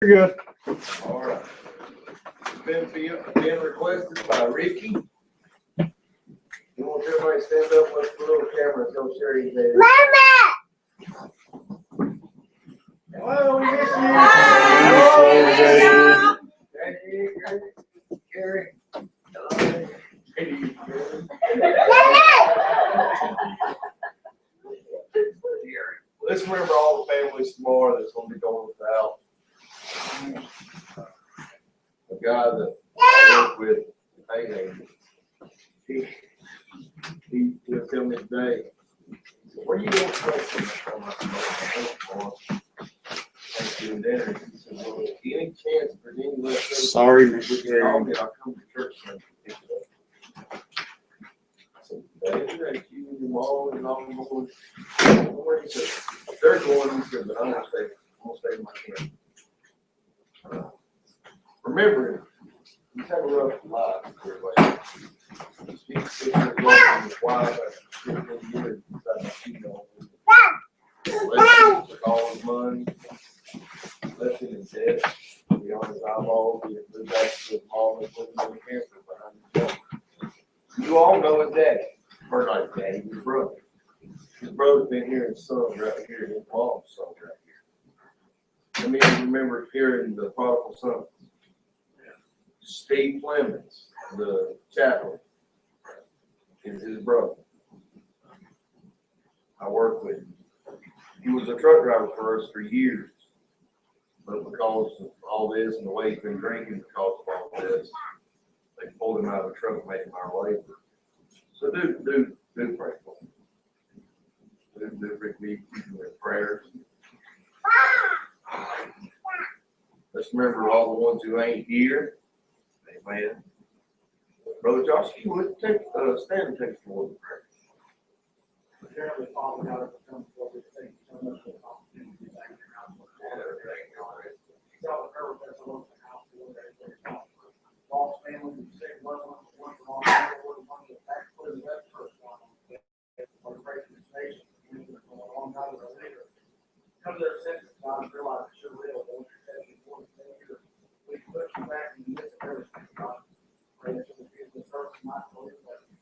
You're good. All right. Been requested by Ricky. You want everybody to stand up with the little camera and go share his head. Hello, we miss you. Hello, Gary. Let's remember all the families tomorrow that's going to be going without. A guy that I work with, he will tell me today, where are you going to doing dinner? He said, well, any chance for any left? Sorry, Mr. Gary. I'll come to church and pick it up. I said, David, you and your mom and all the boys. He said, they're going, he said, but I'm going to stay in my camp. Remember, he's had a rough life, everybody. He's 6 years old and his wife, 15 years, decided to cheat on him. Took all his money, left him in debt, beyond his eyeballs. He moved back to his mom and put him in the camper behind himself. You all know his daddy, or not his daddy, his brother. His brother's been here, his son's right here, his mom's son's right here. Let me remember hearing the prodigal son. Steve Clemens, the chaplain, is his brother. I worked with him. He was a truck driver for us for years. But because of all this and the way he's been drinking because of all this, they pulled him out of the truck and made him our labor. So do pray for him. Do keep him in prayers. Let's remember all the ones who ain't here. Amen. Brother Josh, you would stand and take the Lord's prayer. Heavenly Father, God, as we come before you, thank you so much for the opportunity to thank you now for God, whoever that's alone in the house, Lord, that is their lost family, and sick loved ones, one from all over, one to the back foot of the left first one, for the praise of this nation, and from the long God of our leader. Come to their senses, God, and realize that you're real, Lord, you're stepping forward, Savior. We put you back in the midst of everything, God. Pray that you will be the first and not for your blessing.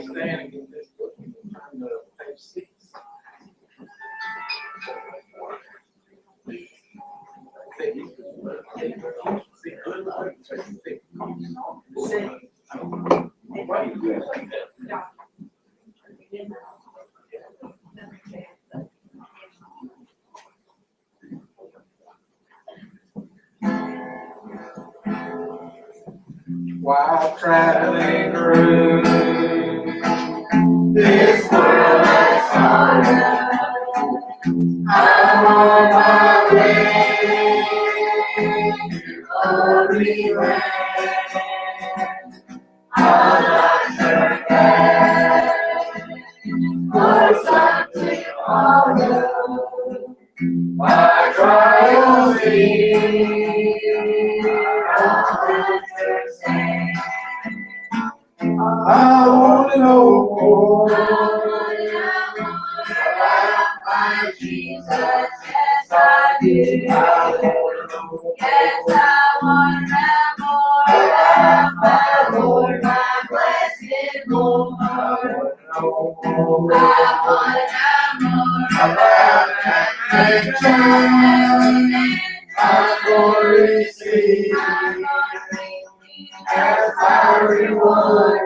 Stand and get this book and turn to page 6. While traveling through this world of sorrow, I'm on my way to glory land. All I forget for something tomorrow. My trials here are understand. I want to know more about my Jesus. Yes, I do. Yes, I want to know more about my Lord, my blessed Lord. I want to know more about that child. I'm going to receive as my reward.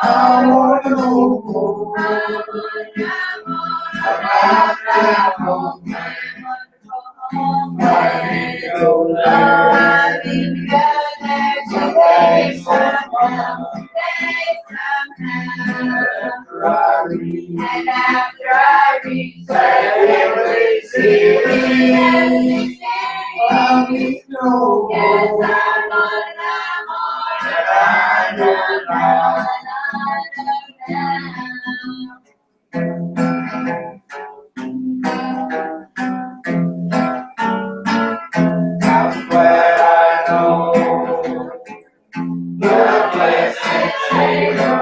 I want to know more about that home. Letting go, loving together today, somehow. After I reach, and after I reach every city, everything, I need no yes, more. I want them more. And I know now. I'm glad I know the blessed Savior.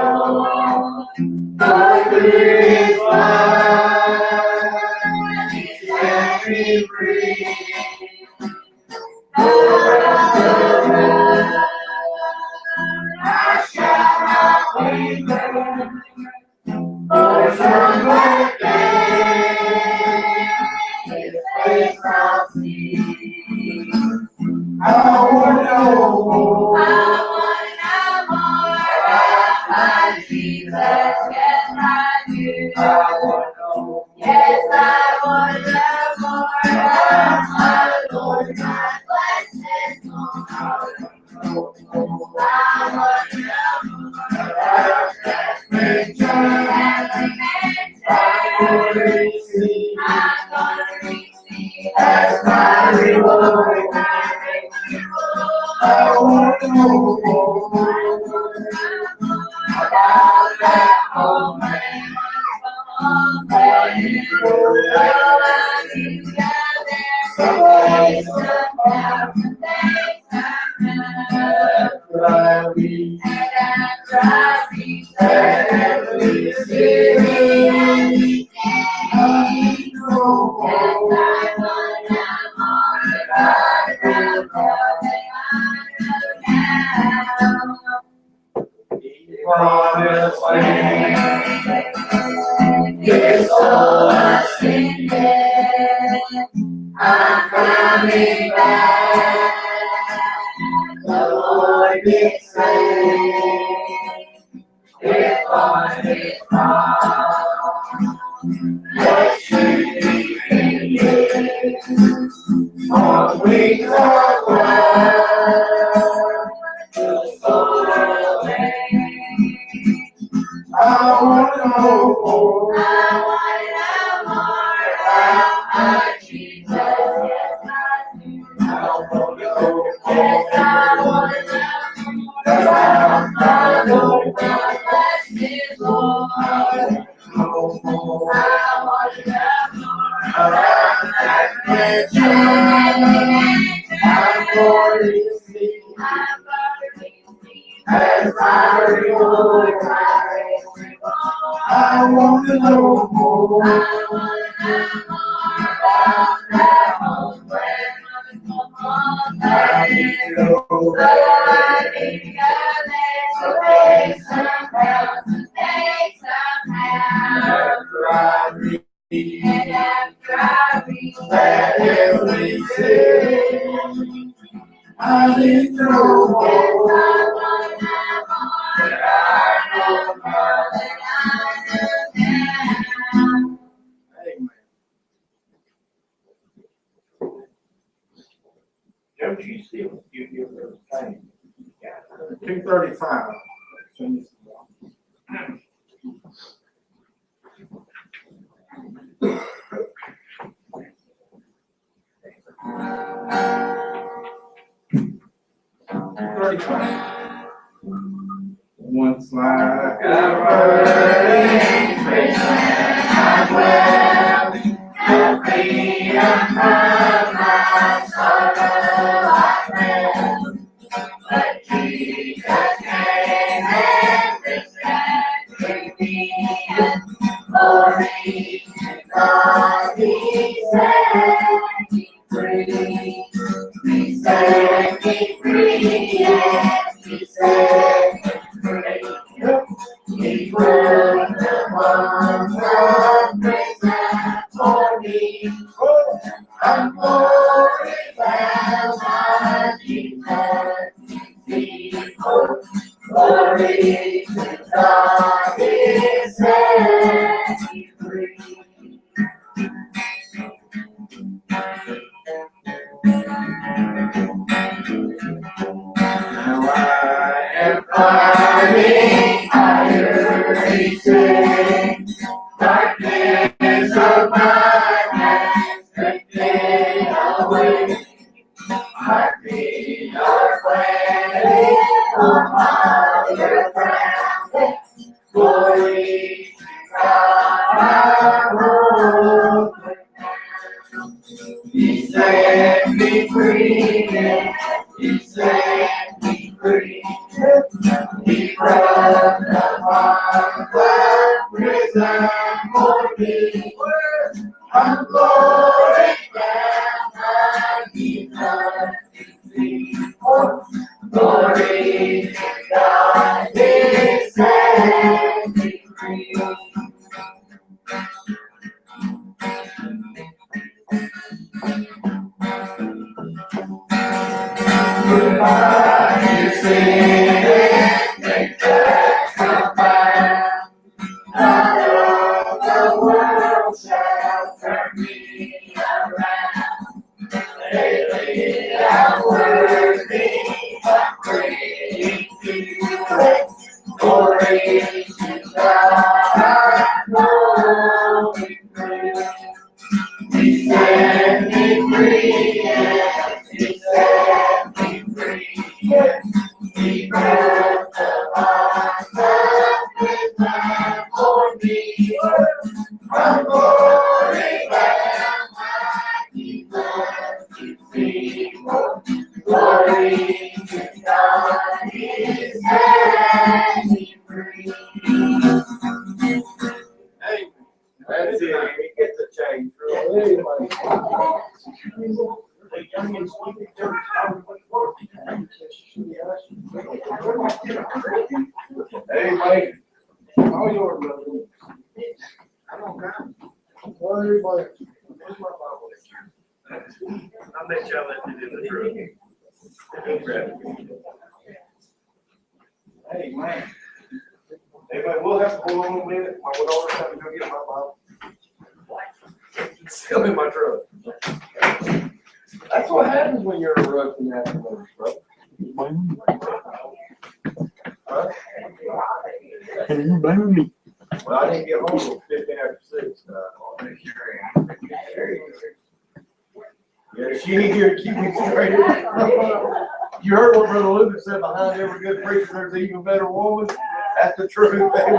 For through His blood, He set me free. I shall not waver for some good day. His face I'll see. I want no more. I want no more of my Jesus, yes I do. I want no more. Yes, I want no more of my Lord, my blessed Lord. I want no more I'm gonna receive I'm gonna receive as my reward. I want no more about that home. After I reach every city, I need no more. Promised land is so ascended. I'm coming back. The Lord did say, if on His cross, let you be ended. On wings of love, to soar away. I want no more. I want no more of my Jesus, yes I do. I want no Yes, more. I want no more of my Lord, my blessed Lord. No more. I want no more Around that mansion, I'm going to receive I'm gonna receive as my reward. I want to know more. I want no more of that home where I need to know so I need to make some help to make some help. after I read And after I reach that every city. I need to know yes, more. I want no more. I know more than I know now. Amen. Don't you still give your little thing? 2:35. Once like a burning prison, I'm well, no freedom from my sorrow I felt. But Jesus came and rescued me, and glory to God, He set me free. He set me free, yes, He set me free. He put the bonds of prison for me. I'm glory bound by Jesus. Glory to God, He set me free. Now I am climbing higher one that risen for me. From glory and eternity. Glory to God, His saving free. Goodbye, you sin, make that come back. Not all the world shall turn me around. Lately I'm worthy of praise to it. Glory to God, glory to. He set me free, yes, He set me free. He broke the bonds of prison for me. From glory and mighty mercy free. Glory to God, He set me free. Hey, that's it. He gets a change. Really. Hey, Mike. All yours, brother. Worry about it. I'll bet y'all let me do the truck. Hey, man. Hey, man, we'll have to hold on a minute. My daughter's having to go get my Bible. It's still in my truck. That's what happens when you're a rookie afterwards, bro. Huh? Can you blame me? Well, I didn't get home till 15 after 6. Yeah, she ain't here to keep me straight. You heard what Brother Lucas said, behind every good preacher, there's an even better woman. That's the truth, baby.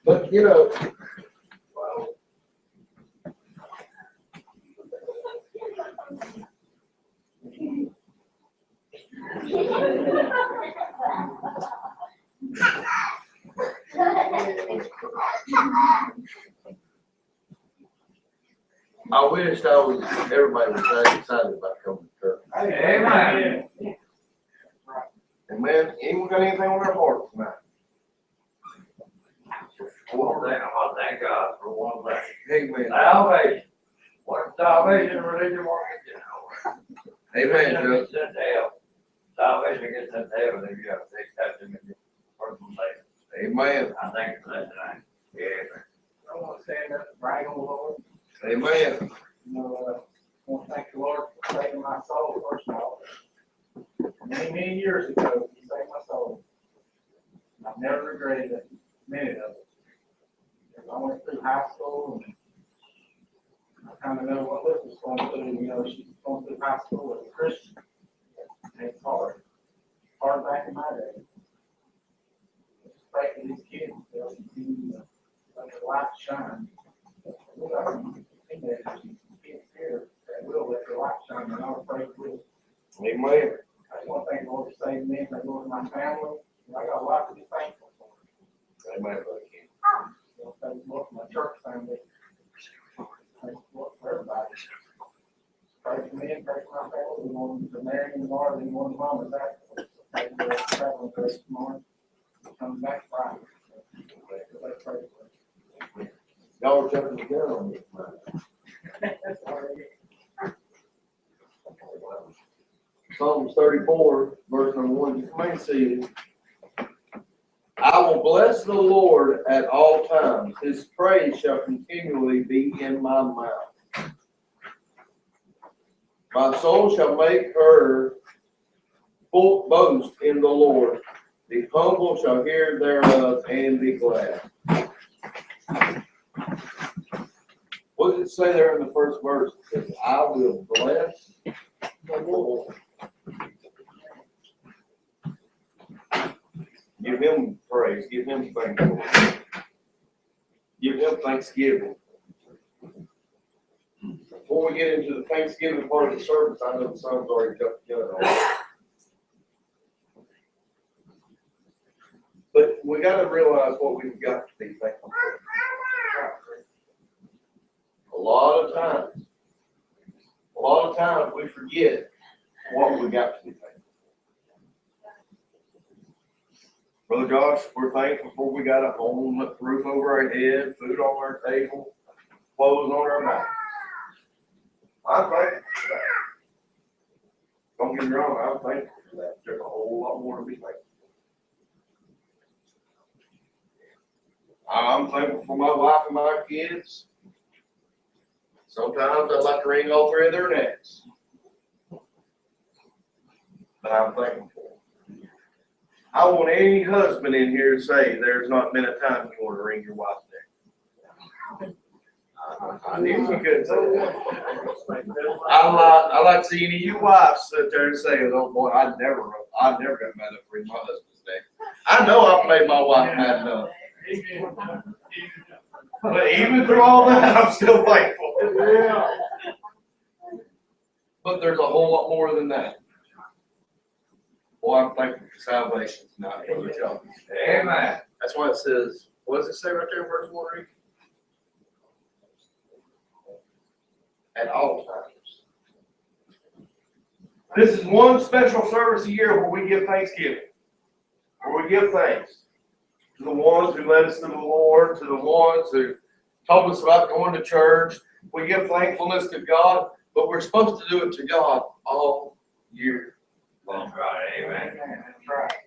But, you know, I wished everybody was that excited about coming to church. Amen. And man, anyone got anything on their heart tonight? One thing, I want to thank God for one thing. Amen. Salvation. What salvation religion wants you to know. Amen, Religion Joe. gets sent to hell. Salvation gets sent to heaven if you have to accept Him in your personal life. Amen. I thank you for that tonight. Yeah. I want to stand up and brag on the Lord. Amen. You know, I want to thank the Lord for saving my soul, first of all. Many, many years ago, He saved my soul. I've never regretted a minute of it. Because I went through high school and I kind of know what Liz was going through. You know, she's going through high school as a Christian. And it's hard. Hard back in my day. Just pray for these kids. They'll continue to let their light shine. We got some teenagers and kids here that will let their light shine, and I'll pray for them. Amen. I just want to thank the Lord for saving me, thank the Lord for my family. I got a lot to be thankful for. Amen. I want to thank the Lord for my church family. Thank the Lord for everybody. Pray for me and pray for my family. We want to marry and Marley and one mom is actually. Thank you for traveling to us tomorrow. Coming back Friday. Let's pray for us. Y'all are jumping the gun on me tonight. Psalms 34, verse number 1. You may see it. I will bless the Lord at all times. His praise shall continually be in my mouth. My soul shall make her full boast in the Lord. The humble shall hear thereof and be glad. What does it say there in the first verse? It says, I will bless the Lord. Give Him praise. Give Him thanksgiving. Give Him thanksgiving. Before we get into the Thanksgiving part of the service, I know the son's already jumped the gun on. we gotta realize what we've got to be thankful for. A lot of times we forget what we got to be thankful for. Brother Josh, we're thankful for we got a home, a roof over our head, food on our table, clothes on our back. I'm thankful for that. Don't get me wrong, I'm thankful for that. There's a whole lot more to be thankful for. I'm thankful for my wife and my kids. Sometimes I'd like to wring all three of their necks. But I'm thankful for them. I want any husband in here to say there's not been a time you want to wring your wife's neck. I knew you couldn't say that. I like to see any of you wives sit there and say, oh boy, I never got mad at wring my husband's neck. I know I've made my wife mad enough. But even through all that, I'm still thankful. But there's a whole lot more than that. Well, I'm thankful for salvation tonight, Brother John. Amen. That's why it says, what does it say right there in verse 1, Rick? At all times. This is one special service a year where we give thanksgiving. Where we give thanks to the ones who led us to the Lord, to the ones who told us about going to church. We give thankfulness to God, but we're supposed to do it to God all year long. That's right, amen. That's right.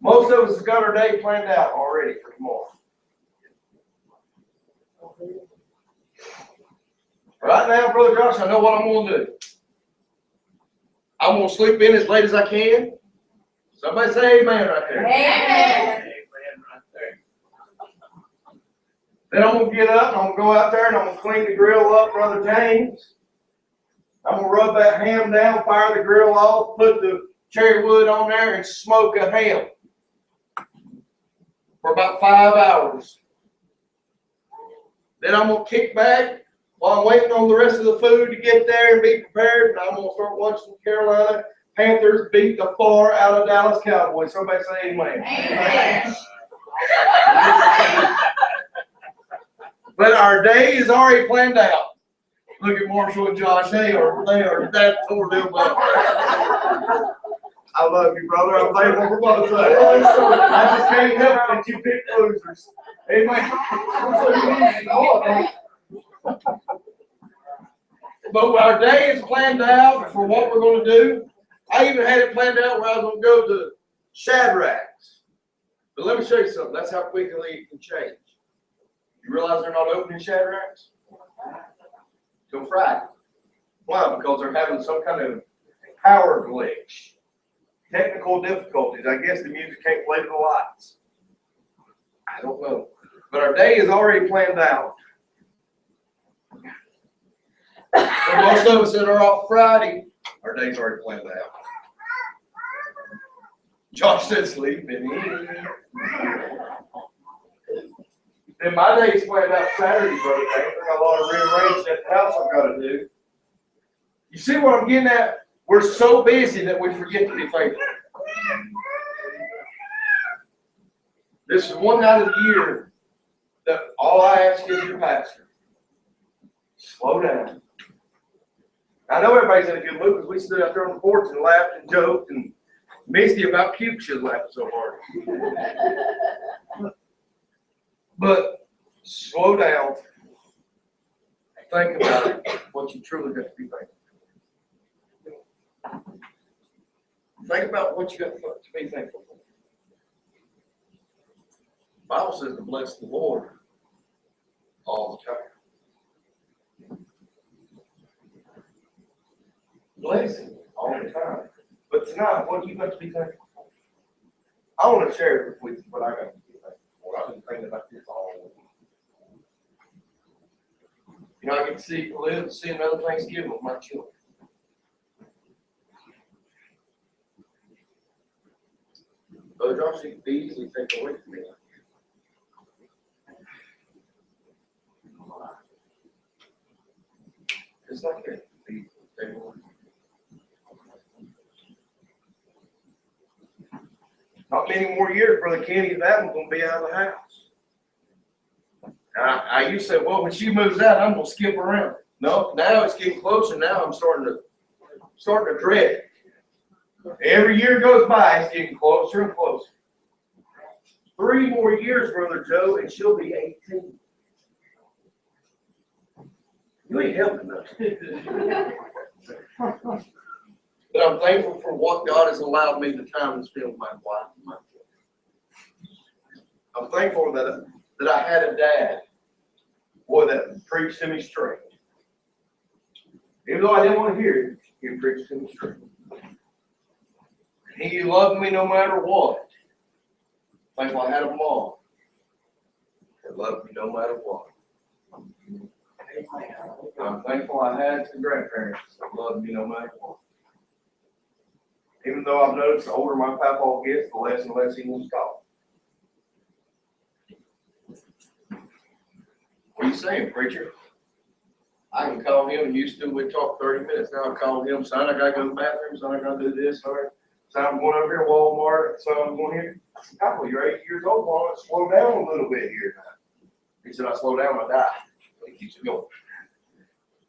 Most of us have got our day planned out already for tomorrow. Right now, Brother Josh, I know what I'm going to do. I'm going to sleep in as late as I can. Somebody say amen right there. Amen. Then I'm going to get up and I'm going to go out there and I'm going to clean the grill up, Brother James. I'm going to rub that ham down, fire the grill off, put the cherry wood on there and smoke a ham for about 5 hours. Then I'm going to kick back while I'm waiting on the rest of the food to get there and be prepared. And I'm going to start watching Carolina Panthers beat the far out of Dallas Cowboys. Somebody say amen. Amen. But our day is already planned out. Look at Marshall and Josh. They are that tore them up. I love you, brother. I'm thankful for both sides. I just can't help it that you pick losers. Amen. But our day is planned out for what we're going to do. I even had it planned out where I was going to go to Shadrack's. But let me show you something. That's how quickly it can change. You realize they're not opening Shadrack's till Friday. Why? Because they're having some kind of power glitch. Technical difficulties. I guess the music can't play to the lights. I don't know. But our day is already planned out. For most of us that are off Friday, our day's already planned out. Josh said sleeping. Then my day's planned out Saturday, Brother James. I got a lot of rearranging at the house I've got to do. You see what I'm getting at? We're so busy that we forget to be thankful. This is one night of the year that all I ask is your pastor, slow down. I know everybody's in a good mood because we stood out there on the porch and laughed and joked, and Misty about cute, she was laughing so hard. But slow down. Think about what you truly got to be thankful for. Think about what you got to be thankful for. The Bible says to bless the Lord all the time. Bless Him all the time. But tonight, what do you got to be thankful for? I want to share it with you what I got to be thankful for. I've been thinking about this all week. You know, I get to see another Thanksgiving with my children. Brother Josh, you could easily take away from me. It's like that. Not many more years, Brother Kenny, that one's gonna be out of the house. I used to say, well, when she moves out, I'm gonna skip around. No, now it's getting closer. Now I'm starting to dread it. Every year goes by, it's getting closer and closer. 3 more years, Brother Joe, and she'll be 18. You ain't helping us. But I'm thankful for what God has allowed me the time to spend with my wife and my kids. I'm thankful that I had a dad, boy, that preached to me straight. Even though I didn't want to hear it, he preached to me straight. He loved me no matter what. Thankful I had a mom that loved me no matter what. I'm thankful I had some grandparents that loved me no matter what. Even though I've noticed the older my papa gets, the less and less he wants to talk. What are you saying, preacher? I can call him, and used to, we'd talk 30 minutes. Now I call him, son, I gotta go to the bathroom, son, I gotta do this, son, I'm going over here to Walmart, son, I'm going here. I said, Papa, you're 8 years old, why don't you slow down a little bit here now? He said, I slow down, I die. But he keeps it going.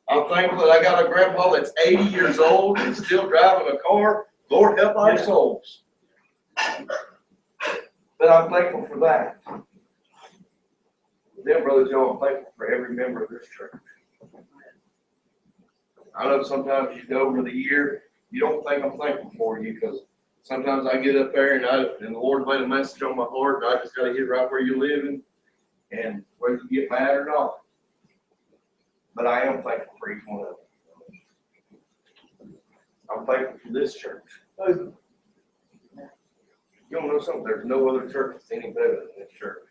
I'm thankful that I got a grandpa that's 80 years old and still driving a car. Lord help our souls. But I'm thankful for that. Then, Brother Joe, I'm thankful for every member of this church. I know sometimes you go over the year, you don't think I'm thankful for you, because sometimes I get up there and the Lord laid a message on my heart, and I just got to hit right where you're living, and whether you get mad or not. But I am thankful for each one of them. I'm thankful for this church. You don't know something? There's no other church that's any better than this church.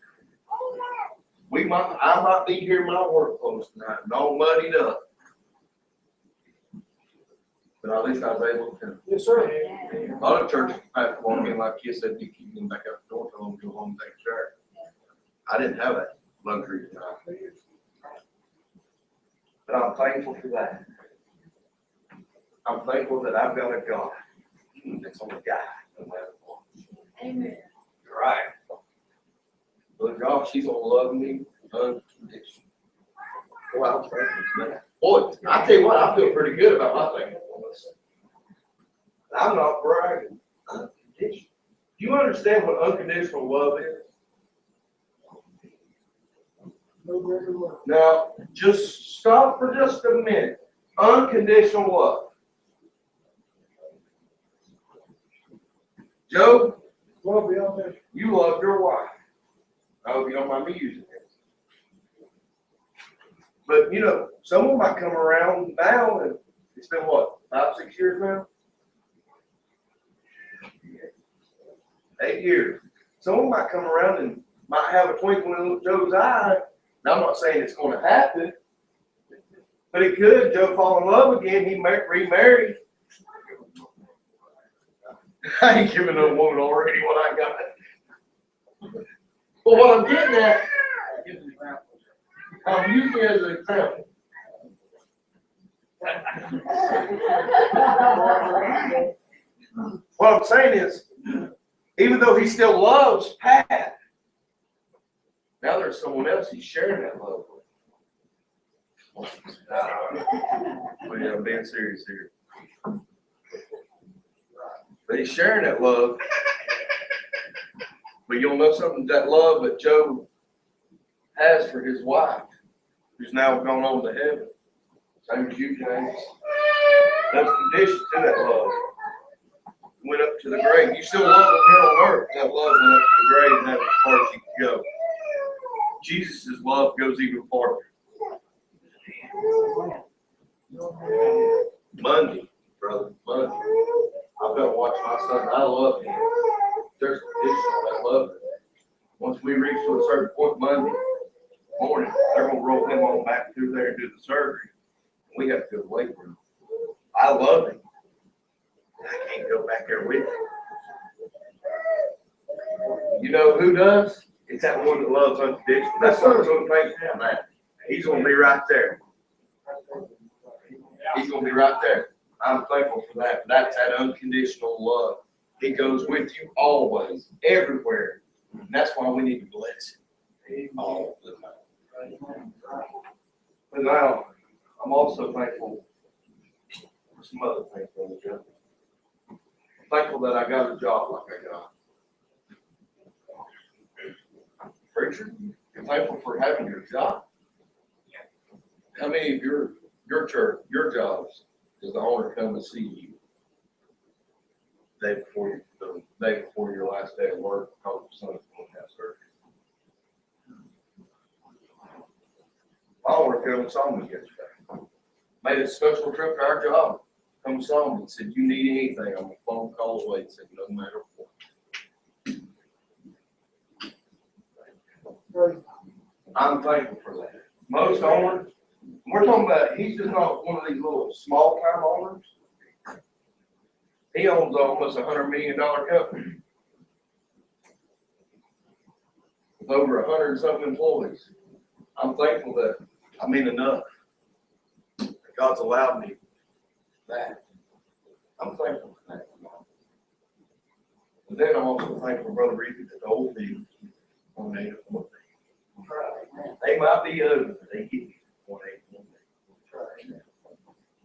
I might be here in my work clothes tonight, and all muddied up. But at least I was able to. Yes, sir. A lot of churches have to walk in like you said, you keep them back out the door, tell them to go home and take a shower. I didn't have that luxury tonight. But I'm thankful for that. I'm thankful that I've got a God that's on the guy, no matter what. Amen. You're right. But God, she's gonna love me unconditionally. Boy, I'm thankful for that. Boy, I tell you what, I feel pretty good about my thankfulness. I'm not bragging. Unconditional. Do you understand what unconditional love is? Now, just stop for just a minute. Unconditional love. Joe, you love your wife. I hope you don't mind me using it. But, you know, someone might come around now, and it's been what, 5, 6 years now? 8 years. Someone might come around and might have a twinkle in Joe's eye. Now, I'm not saying it's going to happen, but it could. Joe fall in love again. He remarried. I ain't giving no woman already what I got. But what I'm getting at, I'm using it as an example. What I'm saying is, even though he still loves Pat, now there's someone else he's sharing that love with. But yeah, I'm being serious here. But he's sharing that love. But you'll know something, that love that Joe has for his wife, who's now gone on to heaven, same as you, James. There's conditions to that love. Went up to the grave. You still love him here on earth. That love went up to the grave, and that's as far as you can go. Jesus' love goes even farther. Monday, brother, Monday. I've got to watch my son. I love him. There's conditions I love him. Once we reach to a certain point Monday morning, they're going to roll him on back through there and do the surgery. We have to go to the weight room. I love him. I can't go back there with him. You know who does? It's that one that loves unconditional. That's what I'm going to thank him, man. He's going to be right there. He's going to be right there. I'm thankful for that. That's that unconditional love. He goes with you always, everywhere. And that's why we need to bless him all the time. But now, I'm also thankful for some other things, Brother Joe. I'm thankful that I got a job like I got. Preacher, you're thankful for having your job? How many of your church, your jobs, does the owner come and see you the day before your last day of work because your son's going to have surgery? My owner came and saw me yesterday. Made a special trip to our job. Come saw me and said, "You need anything, I'm a phone call away." He said, "No matter what." I'm thankful for that. Most owners, we're talking about, he's just not one of these little small time owners. He owns almost $100 million company. With over 100 and something employees. I'm thankful that, enough. That God's allowed me that. I'm thankful for that. But then I'm also thankful for Brother Reed that the old people on 8 They might be over, but they get you on 8.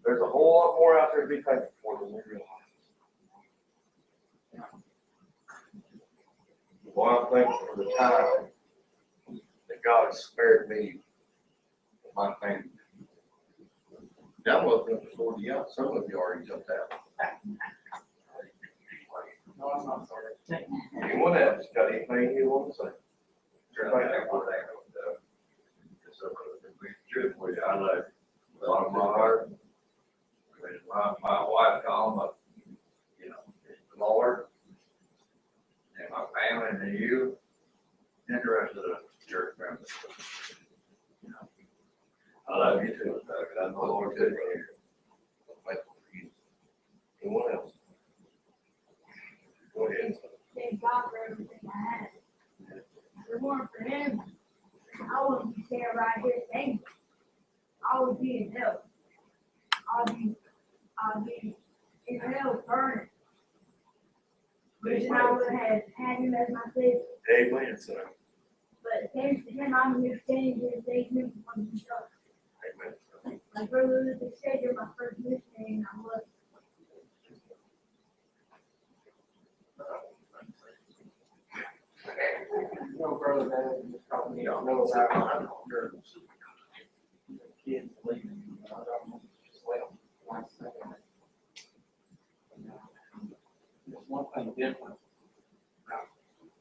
There's a whole lot more out there to be thankful for than we realize. Well, I'm thankful for the time that God has spared me and my family. Now I'm looking up for you out. Some of you already jumped out. No, I'm not sorry. Anyone else got anything you want to say? Truthfully, I love a lot of my heart. My wife called me, the Lord and my family and you, interested in church family. I love you too, Doug, and I know the Lord did here. Anyone else? Go ahead. Thank God for everything I had. If it weren't for him, I wouldn't be standing right here saying it. I would be in hell. I'd be in hell burning. Wishing I would have had him as my savior. Amen, sir. But thanks to him, I'm here standing here saving him from himself. Amen. Like Brother Luther said, you're my first missionary, and I love you. No brother that just called me, I don't know about kids leaving. I don't just well, one second. There's one thing different.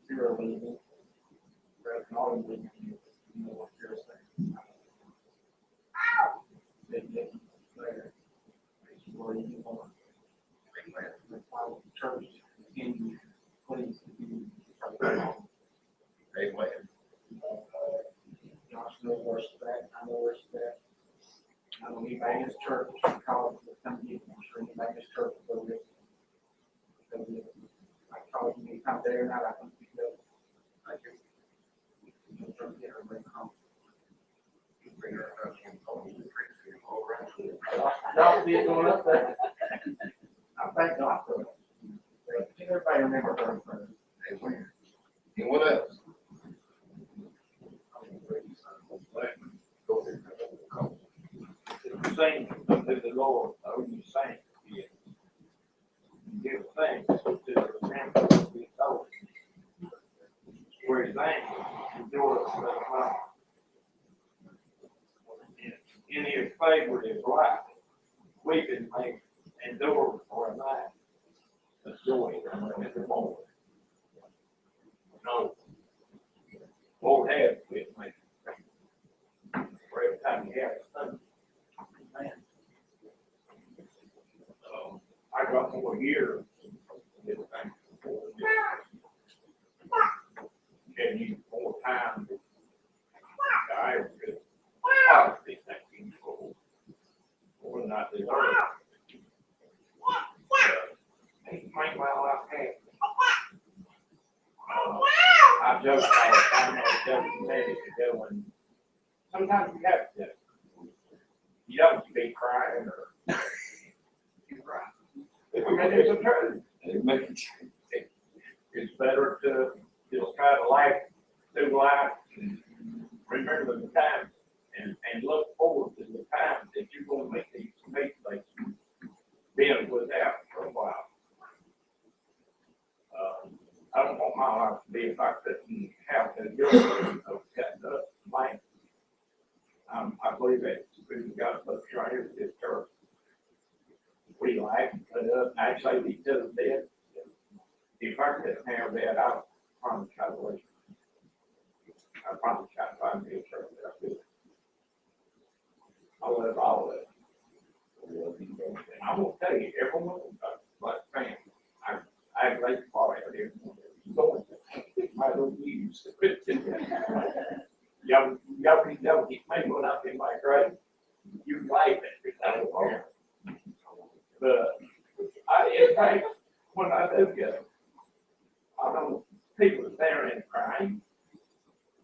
Zero leaving. Rather than all leaving, you know what you're saying. Big difference there. It's where you want. That's why the church continue, please continue. Amen. Josh knows where's that, I know where's that. I don't need Vegas church, college, but come get me, I'm sure Vegas church will go with me. I call you anytime day or night, I can pick up. I do. You can get her, bring her home. Bring her up and call me the preacher, all right. Y'all be going up there. I thank God for it. Everybody remember her, friend. Amen. Anyone else? Go ahead. Sing to the Lord, oh, you sing. You give thanks to the remembrance we told. Where he sang, endureth for the mouth. In his favor is life. Weeping may endure for a night. But joy in the morning. No. Lord has with me. For every time you have a son. Man. I got more years. Can you more time? I was probably thinking for more than I deserve. He might well have had. I joke all the time, I joke to go and sometimes you have to. You don't be crying or you cry. I mean, it's a truth. Amen. it's better to just try to laugh through life and remember the time and look forward to the time that you're gonna make these mistakes, being without for a while. I don't want my life to be about that and have to go of cutting up land. I believe that we've got to try to this church. We like to put up, actually each other dead. If I couldn't have that, I promise I would. I promise I'd find me a church that I could. I love all of it. And I'm gonna tell you, everyone, like family, I have great part of it. Going to my little views. Y'all can never get me when I'm in my grave. You like it. But in fact, when I do go, I know people there and crying.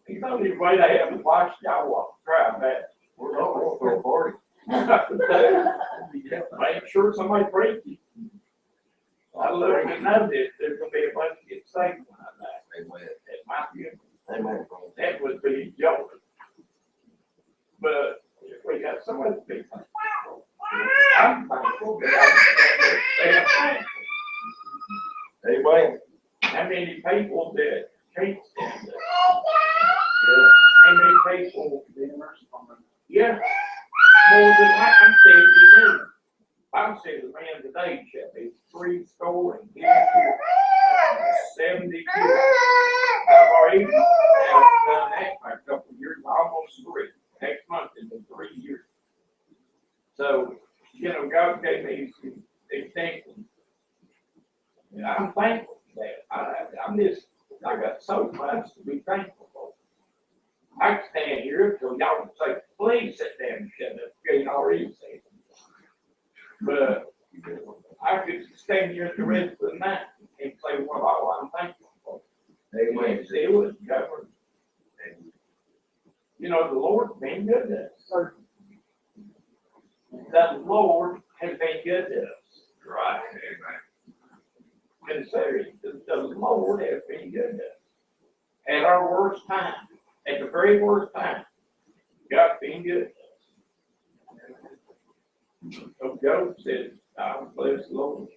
The only way they have to watch y'all walk, cry back. We're all for a party. Make sure somebody breaks you. I love to know that there's gonna be a bunch of get saved when I die. Amen. At my funeral, Amen. that would be a joke. But if we got somebody to be thankful, I'm thankful that I'm thankful. Amen. How many people that can't stand it? How many people, yeah, more than I'm 72. I'm saying the man today shall be 70 years. I've already done that for a couple of years, almost 3. Next month is 3 years. So, God gave me some examples. And I'm thankful for that. I got so much to be thankful for. I can stand here until y'all can say, please sit down and shut up. You ain't already said. But I could stand here the rest of the night and say what all I'm thankful for. Amen. And it was covered. The Lord's been good to us. The Lord has been good to us. Right, amen. Consider the Lord has been good to us. At our worst time, at the very worst time, God's been good to us. So Job says, I bless the Lord,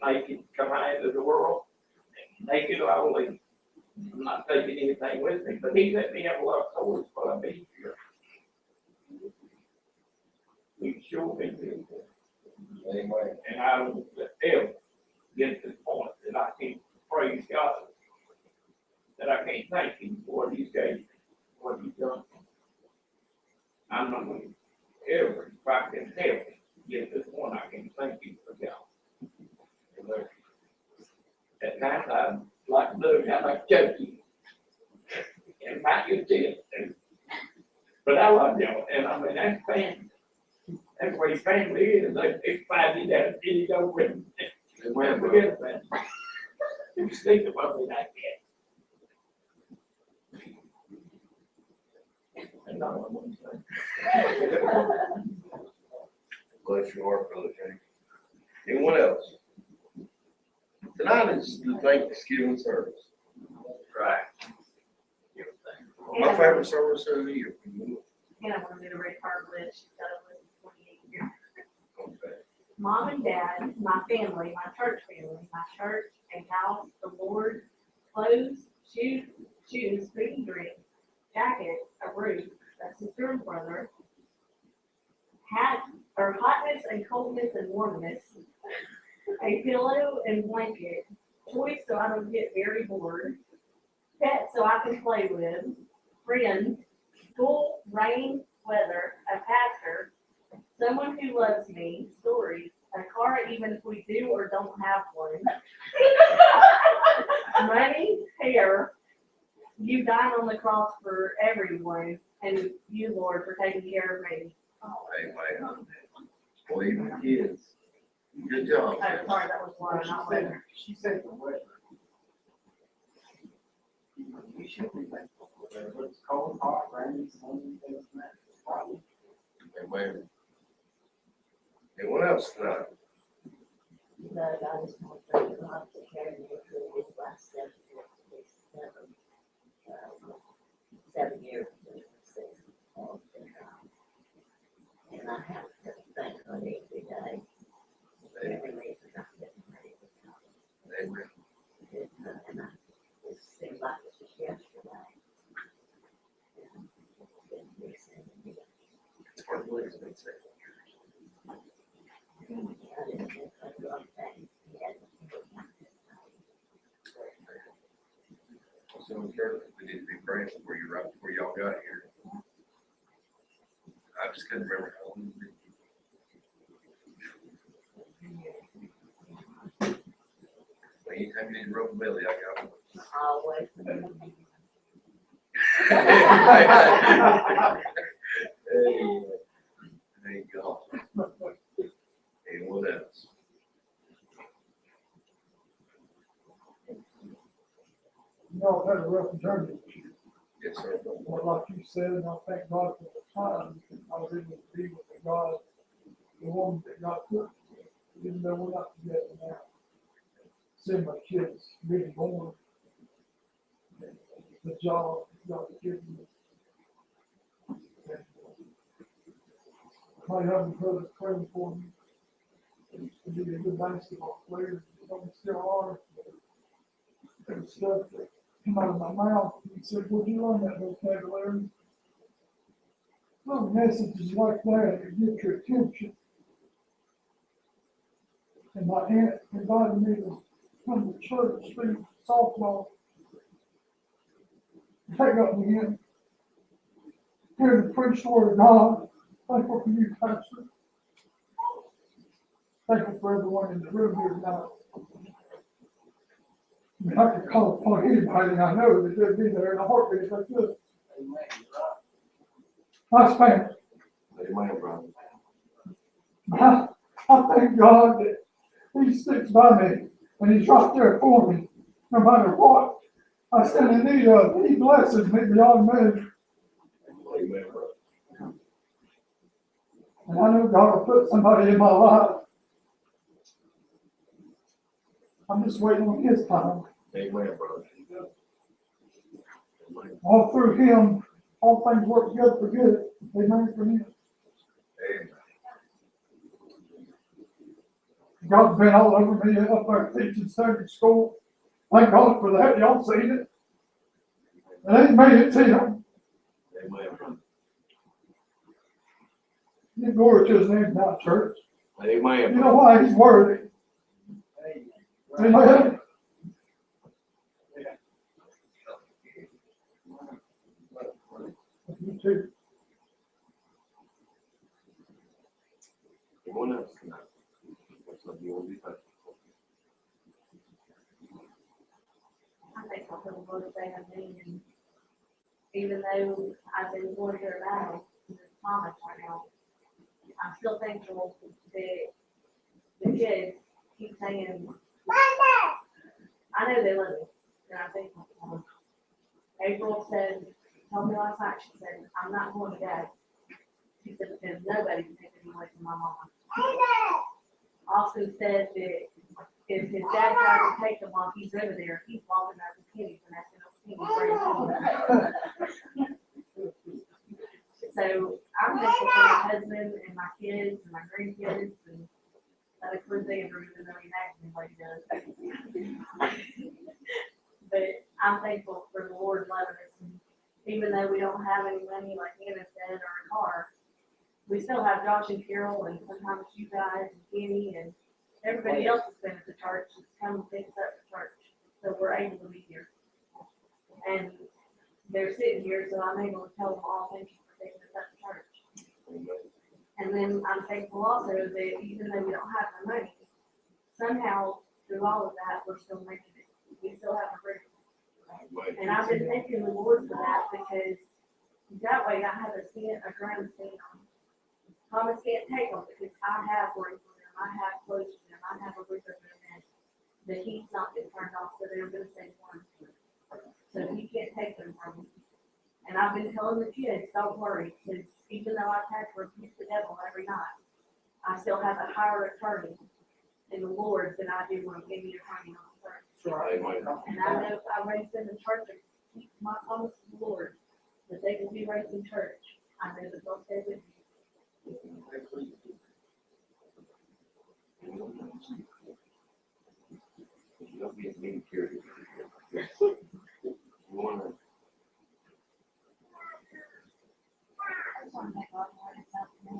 naked come out of the world, and naked I will leave. I'm not taking anything with me, but he let me have a lot of toys while I've been here. He's sure been good. Amen. And I don't ever get to the point that I can't praise God, that I can't thank him for what he's gave me, what he's done. I'm not going to ever, if I can help it, get to the point I can thank him for God. At night, I'd like to look, I like joking. And might get it. But I love y'all, and I mean, that's family. That's the way family is. They find you that you don't win. Amen. Forget about it. You think about me like that. And all I want to say. Bless your heart, Brother James. Anyone else? Tonight is the Thanksgiving service. Right. My favorite service of the year. And I want to do a red card list. She's got a list of 28 years. Okay. Mom and dad, my family, my church, a house, the Lord, clothes, shoes, food and drink, jackets, a roof, a sister and brother, hotness and coldness and warmness, a pillow and blanket, toys so I don't get very bored, pets so I can play with, friends, school, rain, weather, a pastor, someone who loves me, stories, a car even if we do or don't have one, money, hair, you died on the cross for everyone, and you, Lord, for taking care of me. Amen. Well, even the kids. Good job. I'm sorry, that was one, not weather. She said the weather. You should be thankful for that, but it's cold, hot, rainy, sunny, this and that. It's probably. Amen. Anyone else tonight? No, I just want to thank God for carrying me through. his last 7 years. And I have to thank God every day. Every day for not getting ready to come. Amen. And it seems like it's just yesterday. And it's been recent. It's hard to believe it's been 7 years. I didn't think I'd go on things. He had to do it like this. So we need to be praying before you, right before y'all got here. I just couldn't remember how long it's been. Anytime you need to rub a belly, I got one. Always. There you go. Anyone else? Y'all had a rough journey. Yes, sir. Well, like you said, and I thank God for the time I was able to be with the God, the woman that God put, even though we're not together now. Seeing my kids being born, the job God has given me. My young brother's praying for me. He used to be a good basketball player, some still are. There was stuff that came out of my mouth. He said, "Would you learn that vocabulary?" Little messages like that to get your attention. And my aunt invited me to come to church, speak softball. Take up me in. Hear the preach the word of God. Thankful for you, Pastor. Thankful for everyone in the room here tonight. I mean, I could call upon anybody I know that would be there in a heartbeat if I could. My family. Amen, brother. I thank God that He sticks by me and He's right there for me, no matter what I stand in need of. He blesses me beyond measure. Amen, brother. And I know God will put somebody in my life. I'm just waiting on His time. Amen, brother. All through Him, all things work together for good. Amen for Him. Amen. God's been all over me up there teaching Sunday school. Thank God for that. Y'all seen it. And ain't made it to Him. Amen, brother. Give glory to His name now, church. Amen. You know why? He's worthy. Amen. You too. Anyone else tonight? What's up, you want to be touched? I think I'll put a little thing on me, and even though I've been going through a battle with Thomas right now, I'm still thankful that the kids keep saying, I know they love me, and I'm thankful for them. April said, told me last night, she said, I'm not going to bed. She said, because nobody can take me away from my mama. Also said that if his dad tries to take him while he's over there, he's walking out the pennies and asking those pennies. So I'm thankful for my husband and my kids and my grandkids, and that includes Andrew, even though he acts like he does. But I'm thankful for the Lord loving us, and even though we don't have any money, like Hannah said, or a car, we still have Josh and Carol, and sometimes you guys and Kenny and everybody else that's been at the church that's come and picked up the church, so we're able to be here. And they're sitting here, so I'm able to tell them all thank you for taking us up to church. And then I'm thankful also that even though we don't have the money, somehow through all of that, we're still making it. We still have a roof. And I've been thanking the Lord for that, because that way I have a ground to stand on. Thomas can't take them because I have room for them, I have clothes for them, I have a roof over their head. The heat's not been turned off, so they're gonna stay warm. So he can't take them from me. And I've been telling the kids, don't worry, because even though I've had to rebuke the devil every night, I still have a higher attorney in the Lord than I do when I'm getting attorney on the church. right. And I know I raised them in church, my promise to the Lord, that they will be raised in church. I know that they'll stay with me. Don't be a mean curious. You wanna, I just want to make a lot more sense to me.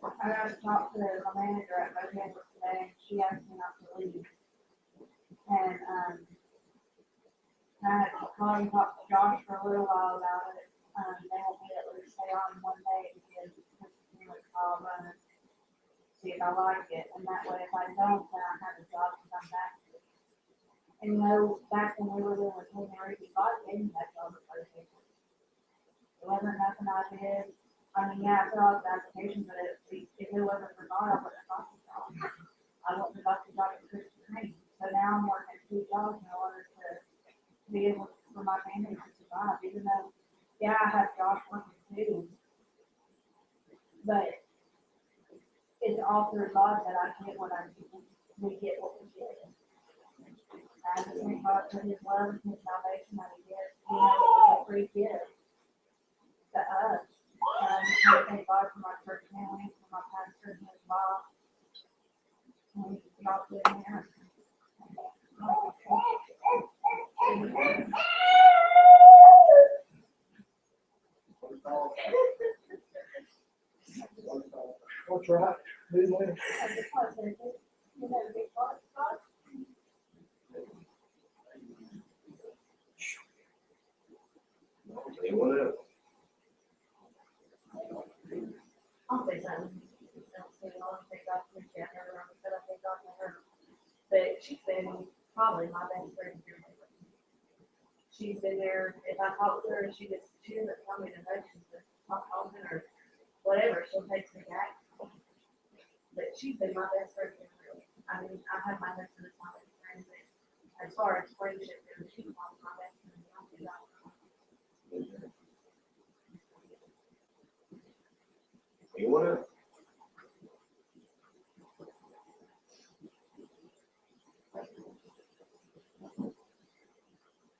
I got to talk to my manager at Bojangles today, and she asked me not to leave. And, I had to call and talk to Josh for a little while about it. They want me to at least stay on one day to get a call running, see if I like it, and that way if I don't, then I have a job to come back to. And you know, back when we were living with him and Ricky, God gave me that job at Bojangles. It wasn't nothing I did. I mean, yeah, I filled out the application, but if it wasn't for God, I wouldn't have got the job. I wouldn't have got the job at Christian Training. So now I'm working 2 jobs in order to be able for my family to survive, even though, yeah, I have Josh working too. But it's all through God that I get what I do. We get what we get. I just thank God for his love and his salvation that he gives. You know, it's a free gift to us. I thank God for my church family, for my pastor and his boss. And God bless him. What's right? Leave it. I just want to say, you know, big God. anyone else? I'll say something. Don't say it all, thank God for Jen, or but I thank God for her. But she's been probably my best friend here lately. She's been there, if I talk to her, she doesn't tell me to know, she's just not talking or whatever, she'll text me back. But she's been my best friend here lately. I mean, I've had my husband as my best friend, but as far as friendship goes, she's probably my best friend. I'll do that. Anyone else?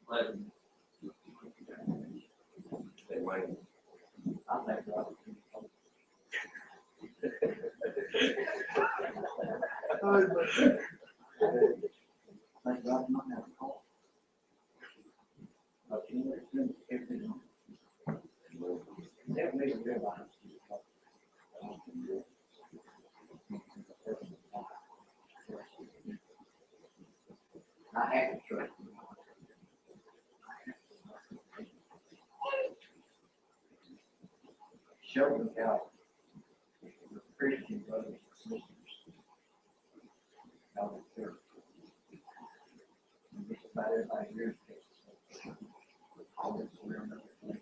Listen, Hey, Wayne. I think God. Thank God, not have a call. But you know, it's been everything. Never made a realize. I had to trust him. Show them how the Christian brothers and sisters, how they serve. And just about everybody here is Texas. All this around other places.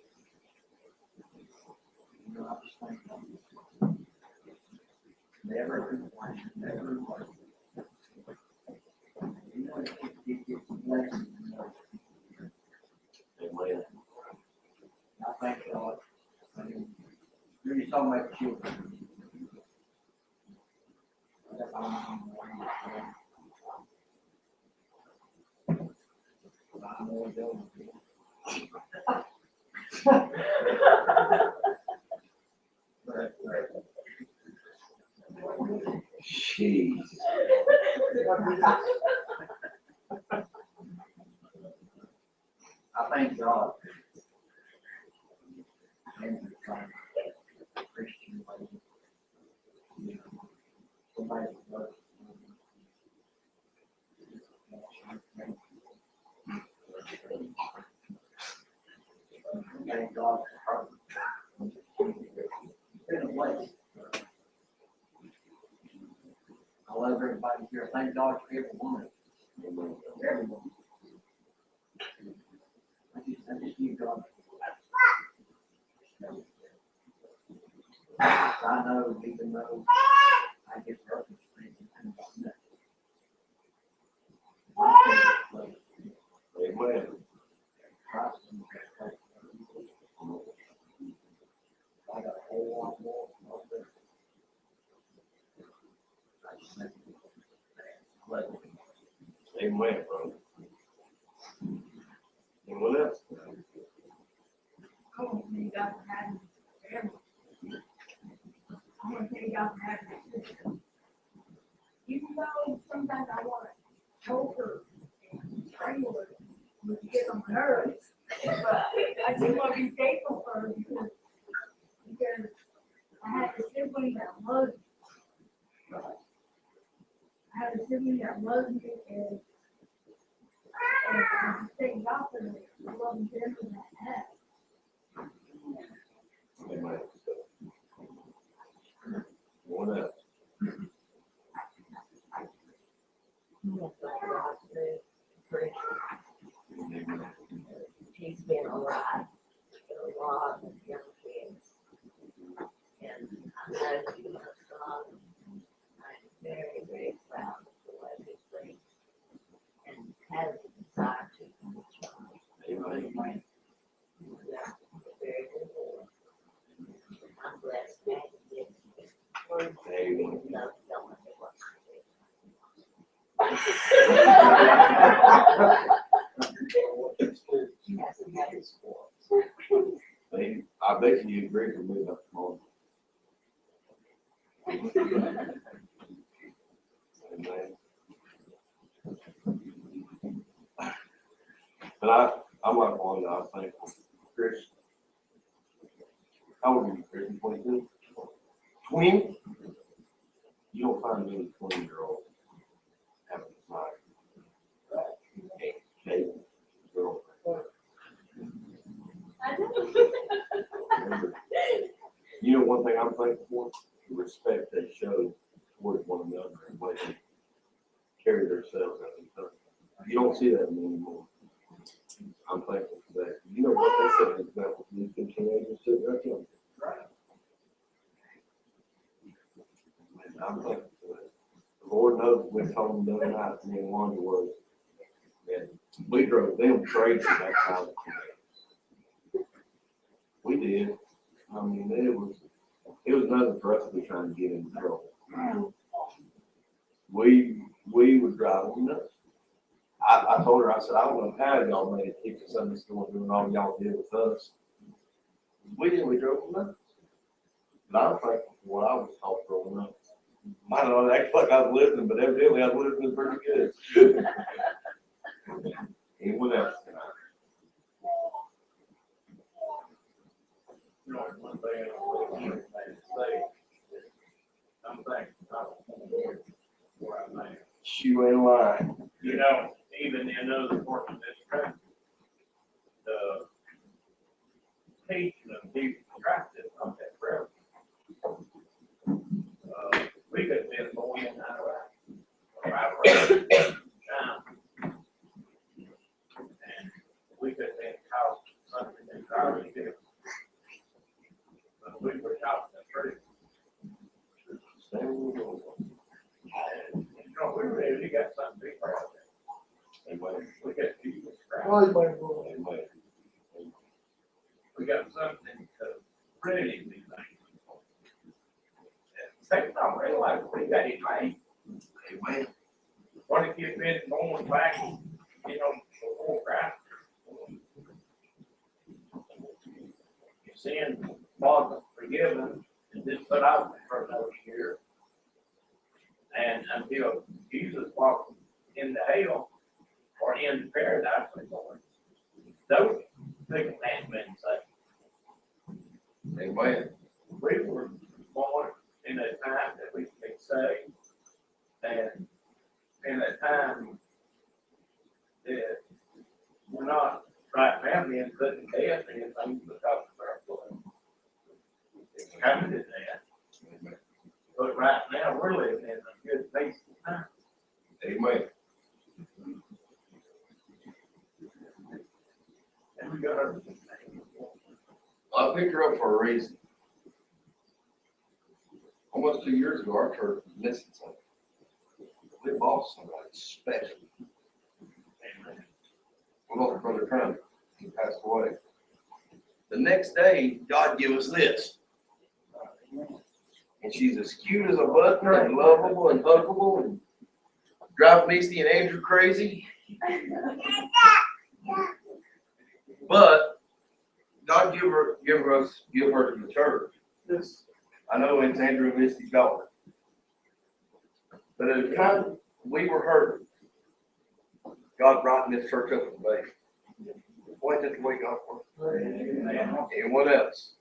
You know, I just think never complain, never worry. You know, it gets blessed. Amen. I thank God. I mean, you're talking about children. I know it don't. But, Jeez. I thank God. And the Christian way. You know, somebody that loves thank God for her. It's been a blessing. I love everybody here. Thank God for everyone. Everyone. I just need God. I know, even though I get hurt, Amen. I got a whole lot more. I just think And what else? I want to tell you guys for having family. I want to tell you guys for having a sister. Even though sometimes I want to choke her and strangle her, but you get on my nerves. But I just want to be thankful for her because I had a sibling that loves me. I had a sibling that loves me and I just thank God for the love and family that I have. Amen. What else? He's been alive for a lot of young kids. And I know he loves God. I'm very, very proud of the way he thinks and has a desire to be Amen. Yeah, very good Lord. I'm blessed that he gets it. Amen. No, don't let me watch it. He hasn't had his sports. I bet you agree with me about the moment. Amen. But I'm like one that I think, Chris, how old are you, Chris? 22? 20? You don't find many 20-year-olds having a desire. Hey, girl. I do. You know, one thing I'm thankful for, the respect they show towards one another and the way they carry themselves out in front. You don't see that anymore. I'm thankful for that. You know what they say about these two teenagers sitting right there? And I'm thankful for that. The Lord knows we told them the other night, me and Wanda was, and we drove them crazy that time. We did. I mean, it was nothing for us to be trying to get in trouble. We would drive them nuts. I told her, I said, I don't know how y'all made it keep the Sunday school doing all y'all did with us. We drove them nuts. But I'm thankful for what I was taught growing up. Might not act like I was listening, but evidently I was listening pretty good. Anyone else tonight? You know, one thing I want to say, I'm thankful where I'm at. You ain't lying. You know, even in other parts of this country, the teaching of Jesus Christ is not that prevalent. We could have been born in Iraq, China, and we could have been taught something entirely different. But we were taught the truth. And, you know, we really got something to be proud of. Amen. We got Jesus Christ. Amen. We got something to really be thankful for. They don't realize we got it made. Amen. What if you'd been born back, you know, before Christ? Your sin wasn't forgiven and just put out for another year. And until Jesus walked into hell or into paradise, those big commandments say. Amen. We were born in a time that we could say, and in a time that we're not right now being put to death or anything because of our blood. It's coming to death. But right now, we're living in a good, peaceful time. Amen. And we got our. I picked her up for a reason. Almost 2 years ago, our church was missing something. We lost somebody special. We lost Brother Trump. He passed away. The next day, God gave us this. And she's as cute as a button and lovable and huggable and driving Misty and Andrew crazy. But God give her to the church. This, I know it's Andrew and Misty's daughter. But at the time we were hurting, God brought this church up today. Boy, that's the way God works. And what else?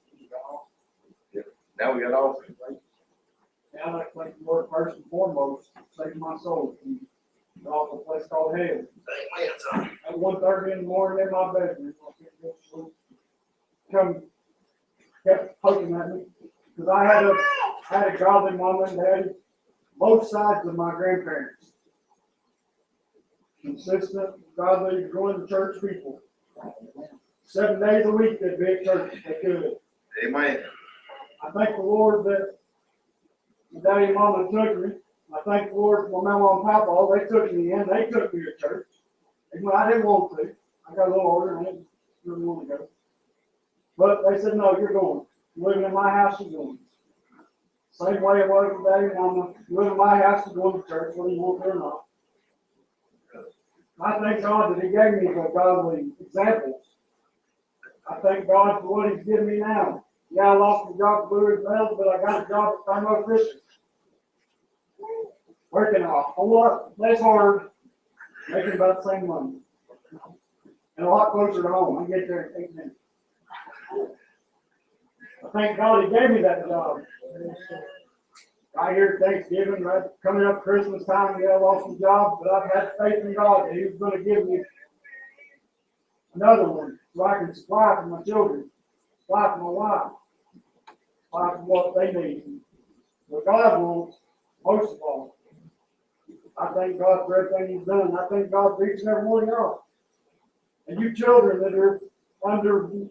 Now we got all. now I'd like to thank the Lord first and foremost, saving my soul from the awful place called hell. At 1:30 in the morning in my bedroom, I couldn't go to sleep. Come, kept poking at me, because I had a godly mama and daddy, both sides of my grandparents. Consistent, godly, going to church people. 7 days a week they'd be at church if they could. Amen. I thank the Lord that my daddy and mama took me. I thank the Lord for my mama and papa, they took me in, they took me to church. Even though I didn't want to, I got a little older and I didn't really want to go. But they said, no, you're going. You're living in my house, you're going. Same way it was with daddy and mama. You live in my house, you're going to church, whether you want to or not. I thank God that He gave me the godly examples. I thank God for what He's given me now. Yeah, I lost my job at Blue Ridge Metals, but I got a job at Thermo Fisher. Working a whole lot less hard, making about the same money. And a lot closer to home. I get there in 8 minutes. I thank God He gave me that job. Right here at Thanksgiving, right coming up Christmas time, yeah, I lost my job, but I've had faith in God that He was going to give me another one so I can supply for my children, supply for my wife, supply for what they need. What God wants, most of all. I thank God for everything He's done. I thank God for each and every one of y'all. And you children that are under me,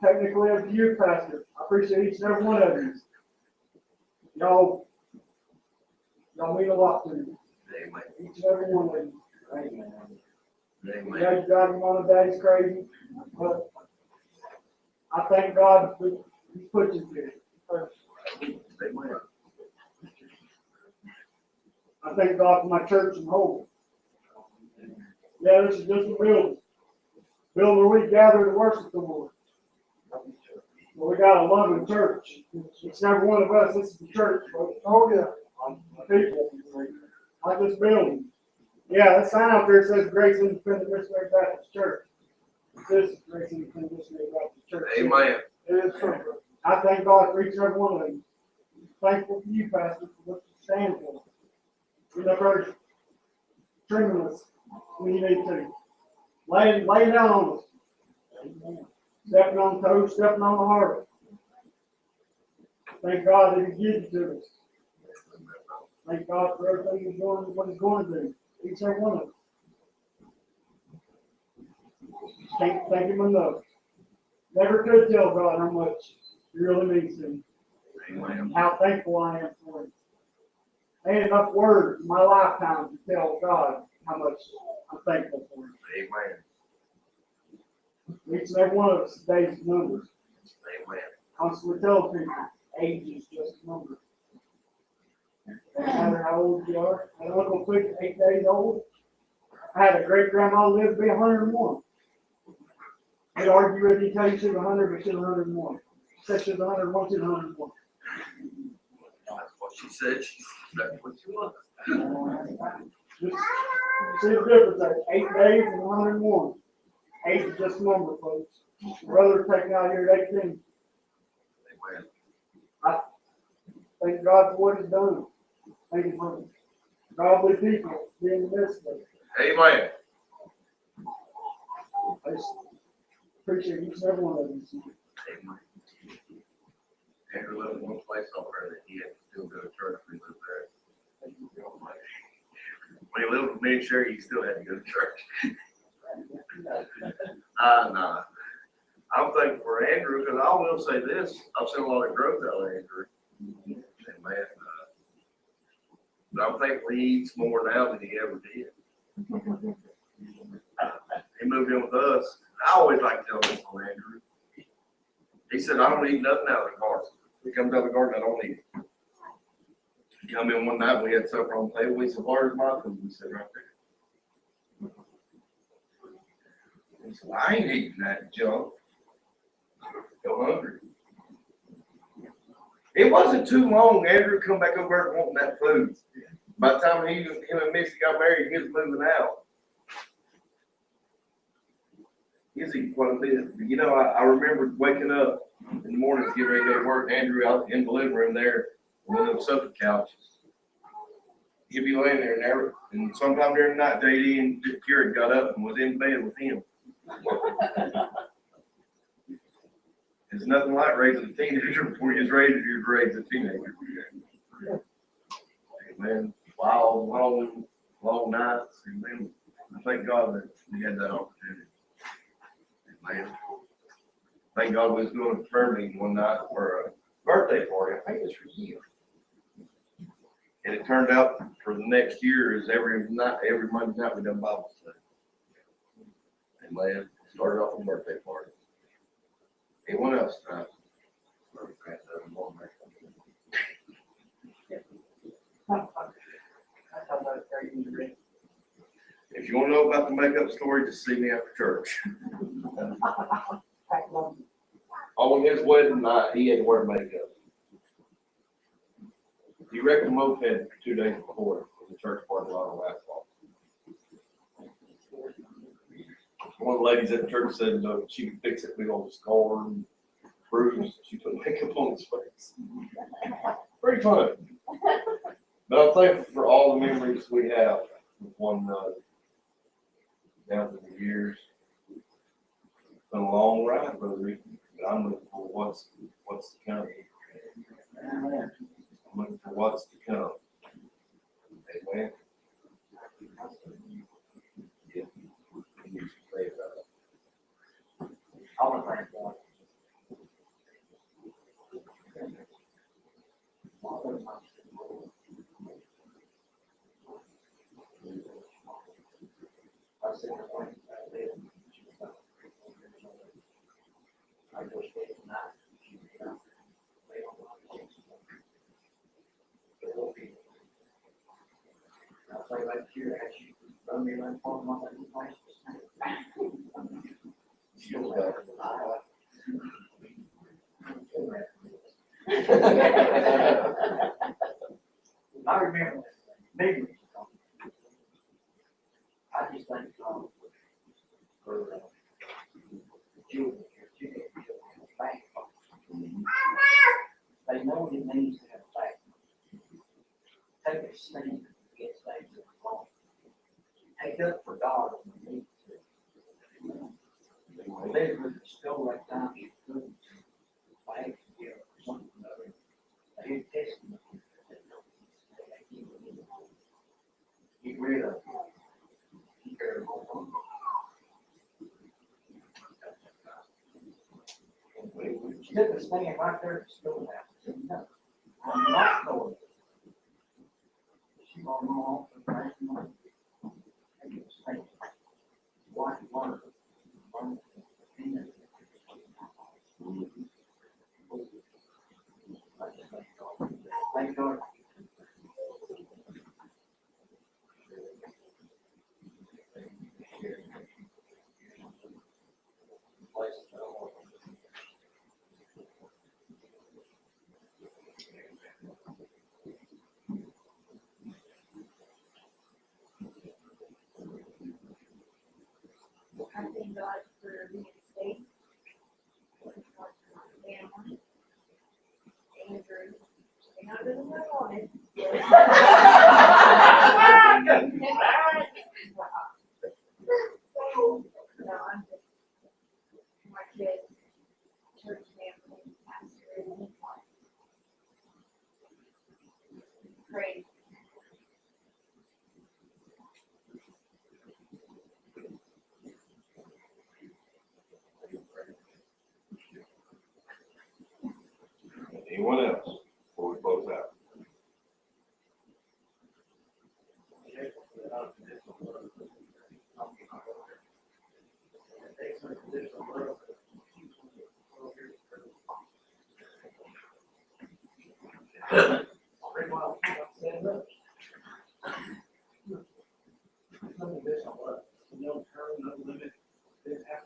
technically as a youth pastor, I appreciate each and every one of you. Y'all mean a lot to me. Amen. Each and every one of you. Amen. Yeah, you got him on a daddy's crazy, but I thank God that He put you here. Amen. I thank God for my church and whole. Yeah, this is just a building. Building where we gather to worship the Lord. Well, we got a loving church. It's never one of us. This is the church. Oh, yeah. People. Like this building. Yeah, that sign out there says Grace Independent Missionary Baptist Church. This is Grace Independent Missionary Baptist Church. Amen. It is true. I thank God for each and every one of you. Thankful for you, Pastor, for what you stand for. You know, brother, trimming us when you need to. Lay down on us. Stepping on toes, stepping on the heart. Thank God that He gives it to us. Thank God for everything He's doing, what He's going to do. Each and every one of us. Can't thank Him enough. Never could tell God how much He really means to me. Amen. How thankful I am for Him. I ain't enough words in my lifetime to tell God how much I'm thankful for Him. Amen. Each and every one of us days numbers. Amen. Constantly tell people, age is just a number. No matter how old you are. I had an uncle quick, 8 days old. I had a great grandma lived to be 101. They'd argue with you, tell you she's 100, but she's 101. Said she's 101, she's 101. That's what she said. That's what she was. Just see the difference there. 8 days and 101. Age is just a number, folks. Brother taken out here at 18. Amen. I thank God for what He's done. Thank you for godly people being in the midst of it. Amen. I just appreciate each and every one of you. Amen. Andrew lived in one place over there that he had to still go to church when he lived there. When he lived with me and Sherry, he still had to go to church. Nah. I'm thankful for Andrew because I will say this: I've seen a lot of growth out of Andrew. Amen. But I'm thankful he eats more now than he ever did. He moved in with us. I always like to tell this on Andrew. He said, I don't eat nothing out of the garden. He comes out of the garden, I don't eat it. He come in one night, we had supper on the table. We said, where's my food? We said, right there. He said, I ain't eating that junk. Go hungry. It wasn't too long, Andrew come back over there wanting that food. By the time him and Missy got married, he was moving out. He was eating quite a bit. You know, I remember waking up in the mornings, getting ready to go to work, Andrew out in the living room there, on one of those sofa couches. He'd be laying there and sometime during the night, JD and Kira got up and was in bed with him. It's nothing like raising a teenager before you're ready to raise a teenager. Amen. Long nights. Amen. I thank God that we had that opportunity. Amen. Thank God we was going to prayer meeting one night for a birthday party. I think it's for you. And it turned out for the next year is every Monday night we done Bible study. Amen. Started off a birthday party. Anyone else tonight? If you want to know about the makeup story, just see me after church. On his wedding night, he had to wear makeup. He wrecked a moped 2 days before in the church parking lot on asphalt. One of the ladies at the church said she could fix it big old scar and bruise. She put makeup on his face. Pretty fun. But I'm thankful for all the memories we have with one another down through the years. It's been a long ride, Brother Ricky, but I'm looking for what's to come. I'm looking for what's to come. Amen. Yeah. You should pray about it. I want to thank God. I said, I go stay tonight. I'll say right here, as you run me around for a month, I need my Still got I remember maybe I just thank God for children, bank. They know what it means to have a bank. Take a stand against things that are wrong. Take up for God when we need to. They live still like time you couldn't. Bank, you know, something other. They had testimony. Get rid of it. Keep it on. She took a stand right there at the schoolhouse. She said, no, I'm not going. She gonna go off and break money. Take a stand. Watch it learn. Learn. Thank God. I thank God for being safe. For my family. Andrew. And I really know on it. No, I'm just, my kids, church family, pastor, and his wife. Praise. anyone else before we close out? No limit, didn't have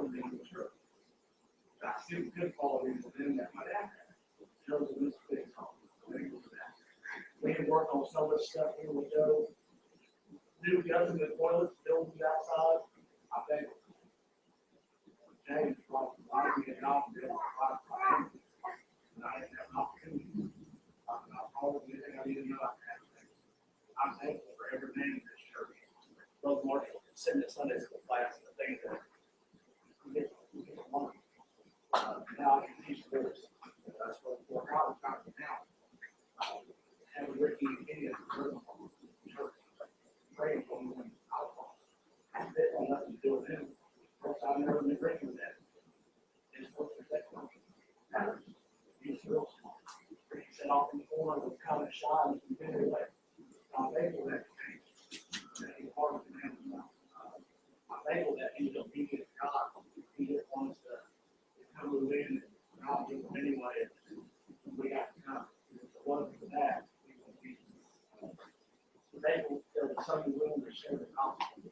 would be the church. I see the good qualities within that, my dad had. Joe's a Mr. Big Home. We had worked on so much stuff here with Joe. New guns in the toilets, buildings outside. I think James brought a lot of me a job to do a lot of time. And I didn't have an opportunity. I told him anything I didn't know I had. I'm thankful for every man in this church. Brother Marshall, sitting at Sunday school class and the things that we get to learn. Now I can teach this. That's what God is trying to do now. Having Ricky and Kenny at the church, praying for them when alcohol. They want nothing to do with him. First, I've never been drinking with that. It's supposed to protect them. Matters. He's real smart. He sat off in the corner with kind of shy and very late. I'm thankful that he's part of the family now. I'm thankful that he's obedient to God. He just wants to come move in and not do it anyway. We got to come. If it wasn't for that, we would be thankful there was somebody willing to share the gospel.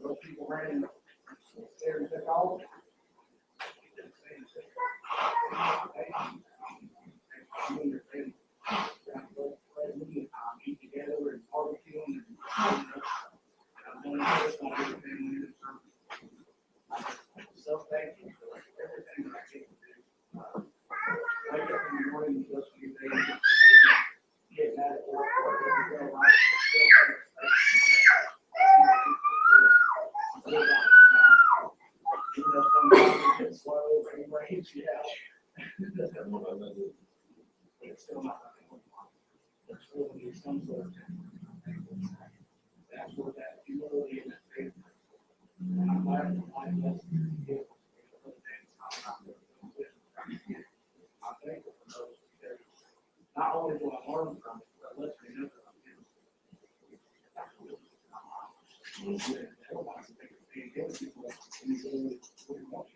Those people ran there and took all of it. Eat together and barbecue and I'm doing this on every family in the church. I'm so thankful for everything that I get to do. Wake up in the morning and listen to things. Get mad at work. Even though sometimes it's slow, rain rains, yeah. It's still not. There's really some sort of that's where that humility and that faith. And I'm glad that my lesson is here. I'm thankful for those because not only do I learn from it, but it lets me know that I'm here. Everybody's thinking, the other people can do what you want to.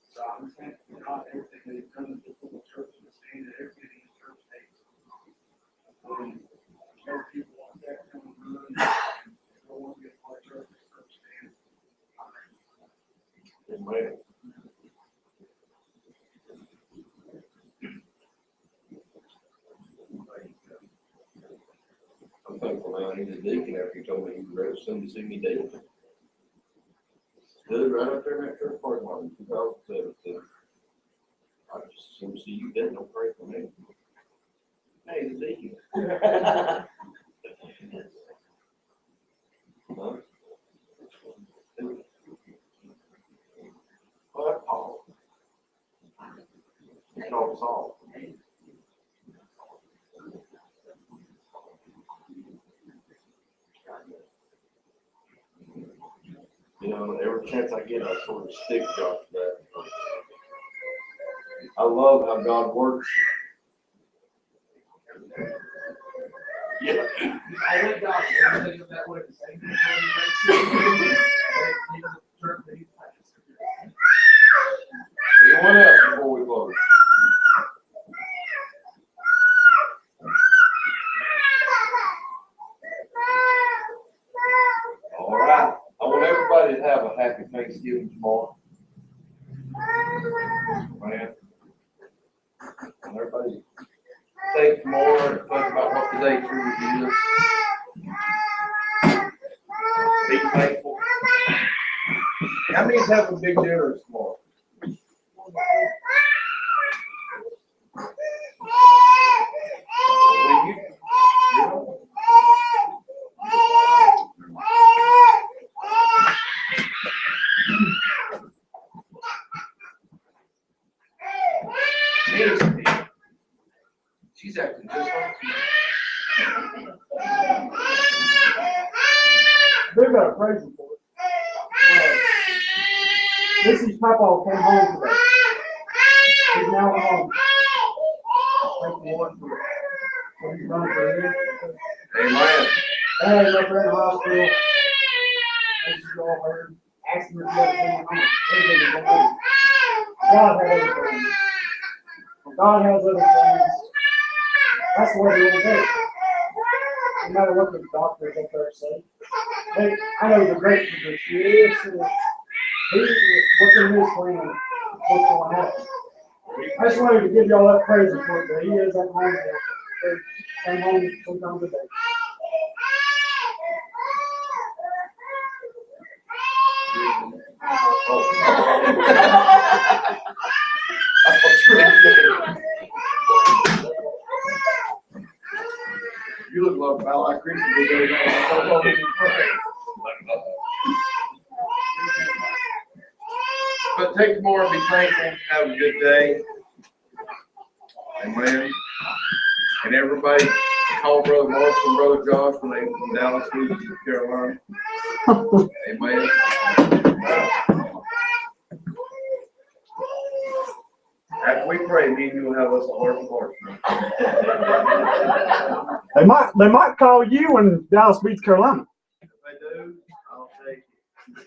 So I'm thankful for God, everything that He's done in this little church and the stand that everything in the church takes. There are people out there coming and don't want to be a part of church stand. Amen. I'm thankful now he's a deacon after he told me he'd rather send to see me dead. Stood right up there in that church parking lot in 2017. I just seem to see you dead, don't pray for me. Hey, he's a deacon. Huh? Well, that's Paul. He called Saul. You know, every chance I get, I sort of stick job to that. I love how God works. Yeah. I went down there and think of that way the same thing. Anyone else before we close? All right. I want everybody to have a happy Thanksgiving tomorrow. Man. And everybody take tomorrow and think about what the day truly is. Be thankful. How many's having big dinners tomorrow? Well, you know. She's acting just like you. They've got a praise report. Missy's papa came home today. He's now home. Thank the Lord for what he's done for him. Amen. Hey, look, we're in the hospital. As you all heard, asking if everything is on. Everything is on. God has other plans. God has other plans. That's the way we will go. No matter what the doctors up there say. Hey, I know the great physician. Yes, what's in his plan, what's gonna happen. I just wanted to give y'all that praise report, that he is at home now. Came home sometime today. You look like about like Christian today. But take tomorrow and be thankful, have a good day. Amen. And everybody call Brother Morris and Brother Josh when they from Dallas, East Carolina. Amen. After we pray, me and you will have us a heart to heart. They might call you in Dallas Beach, Carolina. If they do, I'll take it.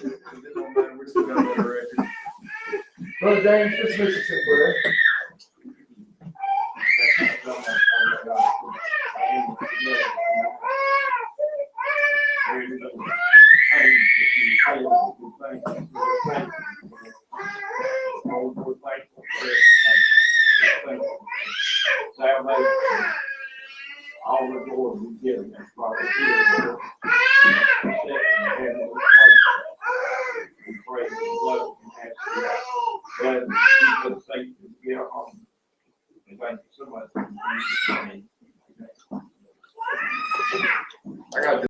It don't matter, we're still gonna go record. Brother James, just listen to prayer. Salvation, all the doors we give them, that's why we're here. We pray for the blood and ask you, God, keep us safe and get our home. And thank you so much. I got